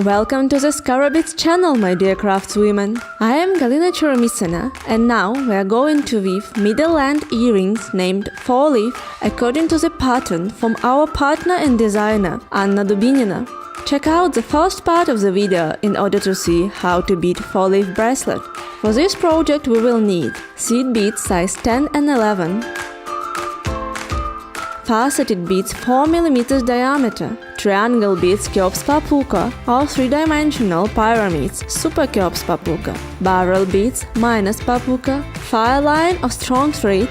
Welcome to the ScaraBeads channel, my dear craftswomen. I am Galina Cheromissina, and now we are going to weave middle-length earrings named Fourleave according to the pattern from our partner and designer Anna Dubinina. Check out the first part of the video in order to see how to bead four-leaf bracelet. For this project we will need seed beads size 10 and 11, faceted beads 4 mm diameter, triangle beads Kheops Puca or 3-dimensional pyramids Super Kheops Puca, barrel beads Puca, file line or strong thread,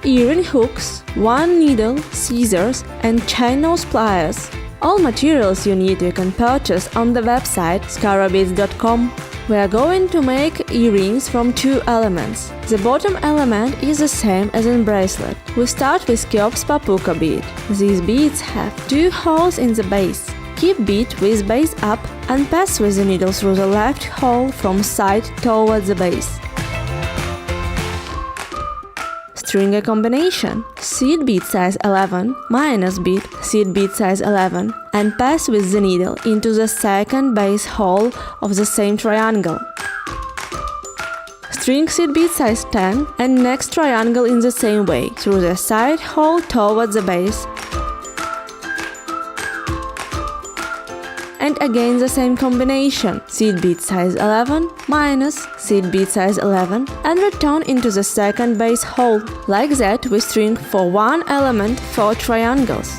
earring hooks, 1 needle, scissors and chain nose pliers. All materials you need you can purchase on the website ScaraBeads.Club. We are going to make earrings from 2 elements. The bottom element is the same as in bracelet. We start with Kheops Puca bead. These beads have 2 holes in the base. Keep bead with base up and pass with the needle through the left hole from side towards the base. String combination: seed bead size 11 minus bead seed bead size 11 and pass with the needle into the second base hole of the same triangle. String seed bead size 10 and next triangle in the same way through the side hole towards the base. And again the same combination, seed bead size 11 minus seed bead size 11 and return into the second base hole. Like that we string for 1 element 4 triangles.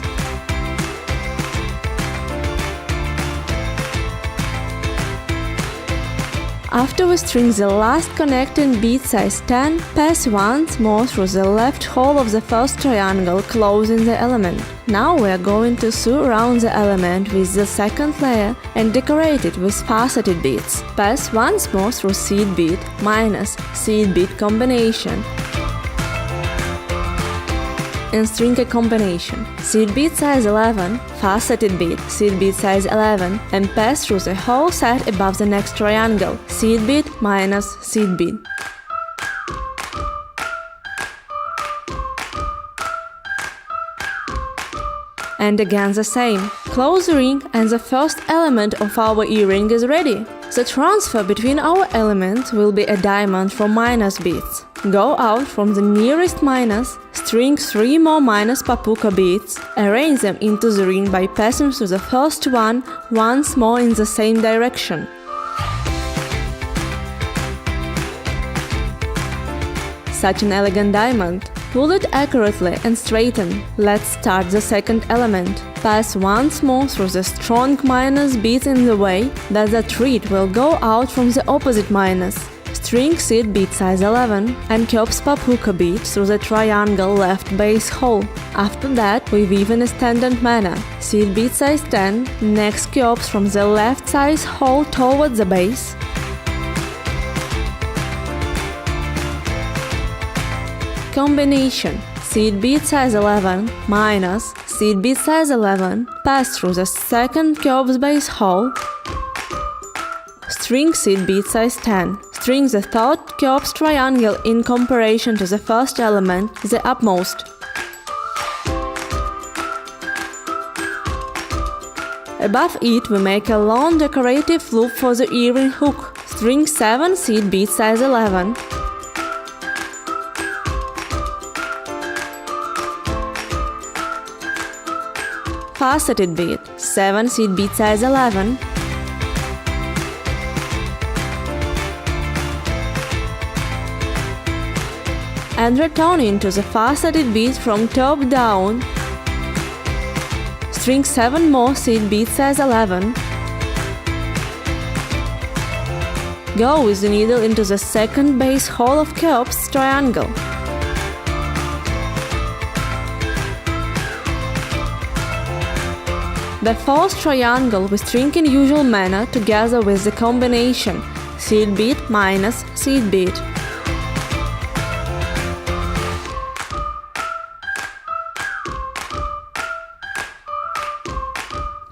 After we string the last connecting bead size 10, pass once more through the left hole of the first triangle, closing the element. Now we are going to sew around the element with the second layer and decorate it with faceted beads. Pass once more through seed bead minus seed bead combination and string a combination, seed bead size 11, faceted bead, seed bead size 11 and pass through the whole set above the next triangle, seed bead minus seed bead. And again the same. Close the ring and the first element of our earring is ready. The transfer between our elements will be a diamond from minus beads. Go out from the nearest minus, string 3 more Puca beads, arrange them into the ring by passing through the first one once more in the same direction. Such an elegant diamond. Pull it accurately and straighten. Let's start the second element. Pass once more through the strong minus beads in the way that the thread will go out from the opposite minus. String seed bead size 11 and Kheops Puca bead through the triangle left base hole. After that, we weave in a standard manner. Seed bead size 10, next Kheops from the left size hole towards the base. Combination: seed bead size 11 minus seed bead size 11, pass through the second Kheops base hole. String seed bead size 10. String the third Kheops triangle in comparison to the first element, the upmost. Above it we make a long decorative loop for the earring hook. String 7 seed bead size 11. Faceted bead, 7 seed bead size 11. And return into the faceted bead from top down. String 7 more seed bead size 11. Go with the needle into the second base hole of Kheops triangle. The fourth triangle we string in usual manner together with the combination seed bead minus seed bead.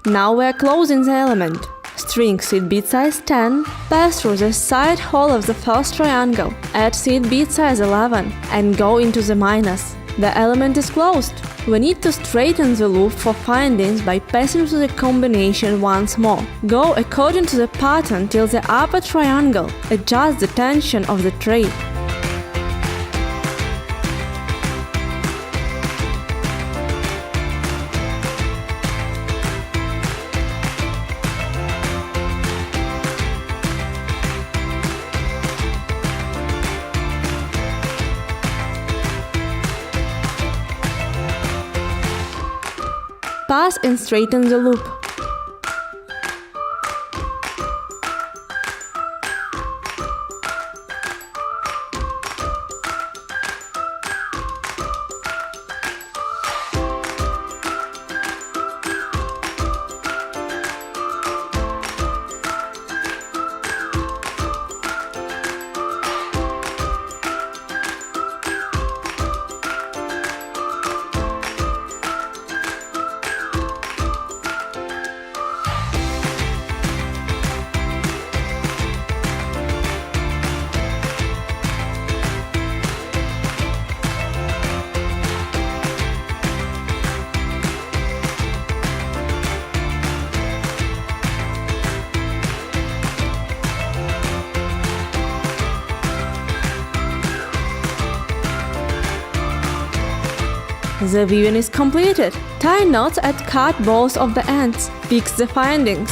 Now we are closing the element. String seed bead size 10, pass through the side hole of the first triangle, add seed bead size 11 and go into the minus. The element is closed. We need to straighten the loop for findings by passing through the combination once more. Go according to the pattern till the upper triangle. Adjust the tension of the thread. Pass and straighten the loop. The weaving is completed. Tie knots and cut both of the ends. Fix the findings.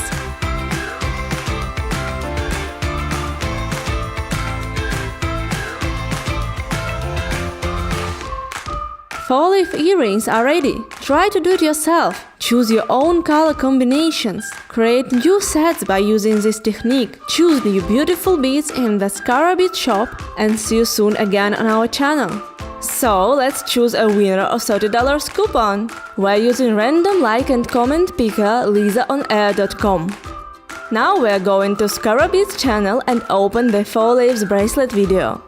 Four-leaf earrings are ready. Try to do it yourself. Choose your own color combinations. Create new sets by using this technique. Choose new beautiful beads in the ScaraBeads shop and see you soon again on our channel. So let's choose a winner of $30 coupon. We're using random like and comment picker LisaOnAir.com. Now we're going to ScaraBeads channel and open the Fourleaves bracelet video.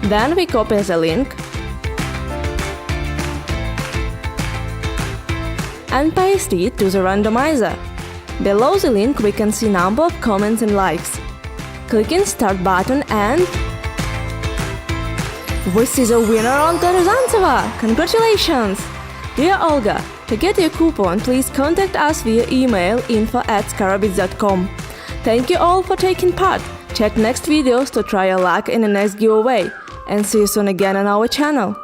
Then we copy the link and paste it to the randomizer. Below the link we can see number of comments and likes. Click in Start button and we see the winner, Olga Ryazantseva! Congratulations! Dear Olga, to get your coupon, please contact us via email info@ScaraBeads.com. Thank you all for taking part. Check next videos to try your luck in the next giveaway. And see you soon again on our channel.